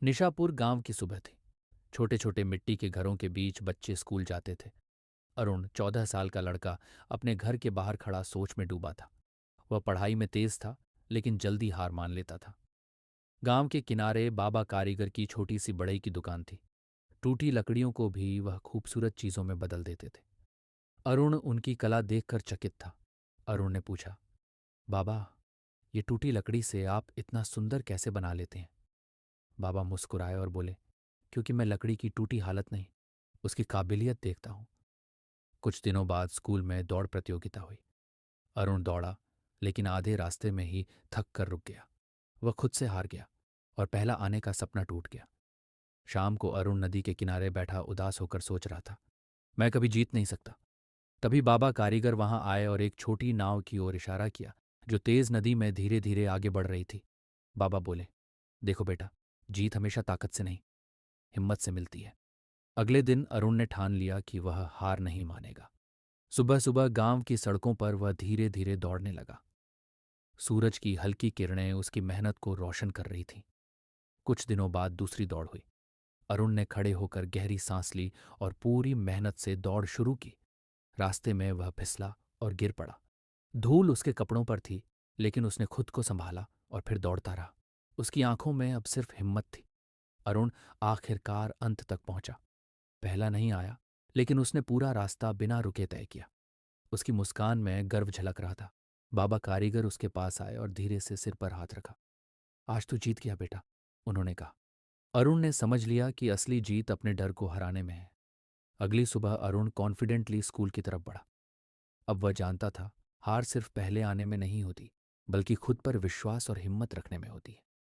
Nishapur गांव की सुबह थी। छोटे छोटे मिट्टी के घरों के बीच बच्चे स्कूल जाते थे। अरुण 14 साल का लड़का अपने घर के बाहर खड़ा सोच में डूबा था। वह पढ़ाई में तेज था, लेकिन जल्दी हार मान लेता था। गांव के किनारे बाबा कारीगर की छोटी सी बढ़ई की दुकान थी। टूटी लकड़ियों को भी वह खूबसूरत चीजों में बदल देते थे। अरुण उनकी कला देखकर चकित था। अरुण ने पूछा, बाबा, ये टूटी लकड़ी से आप इतना सुंदर कैसे बना लेते हैं? बाबा मुस्कुराए और बोले, क्योंकि मैं लकड़ी की टूटी हालत नहीं, उसकी काबिलियत देखता हूं। कुछ दिनों बाद स्कूल में दौड़ प्रतियोगिता हुई। अरुण दौड़ा, लेकिन आधे रास्ते में ही थक कर रुक गया। वह खुद से हार गया और पहला आने का सपना टूट गया। शाम को अरुण नदी के किनारे बैठा उदास होकर सोच रहा था, मैं कभी जीत नहीं सकता। तभी बाबा कारीगर वहां आए और एक छोटी नाव की ओर इशारा किया, जो तेज नदी में धीरे धीरे आगे बढ़ रही थी। बाबा बोले, देखो बेटा, जीत हमेशा ताकत से नहीं, हिम्मत से मिलती है। अगले दिन अरुण ने ठान लिया कि वह हार नहीं मानेगा। सुबह सुबह गांव की सड़कों पर वह धीरे धीरे दौड़ने लगा। सूरज की हल्की किरणें उसकी मेहनत को रोशन कर रही थीं। कुछ दिनों बाद दूसरी दौड़ हुई। अरुण ने खड़े होकर गहरी सांस ली और पूरी मेहनत से दौड़ शुरू की। रास्ते में वह फिसला और गिर पड़ा। धूल उसके कपड़ों पर थी, लेकिन उसने खुद को संभाला और फिर दौड़ता रहा। उसकी आंखों में अब सिर्फ हिम्मत थी। अरुण आखिरकार अंत तक पहुंचा। पहला नहीं आया, लेकिन उसने पूरा रास्ता बिना रुके तय किया। उसकी मुस्कान में गर्व झलक रहा था। बाबा कारीगर उसके पास आए और धीरे से सिर पर हाथ रखा। आज तू जीत गया बेटा, उन्होंने कहा। अरुण ने समझ लिया कि असली जीत अपने डर को हराने में है। अगली सुबह अरुण कॉन्फिडेंटली स्कूल की तरफ बढ़ा। अब वह जानता था, हार सिर्फ पहले आने में नहीं होती, बल्कि खुद पर विश्वास और हिम्मत रखने में होती है।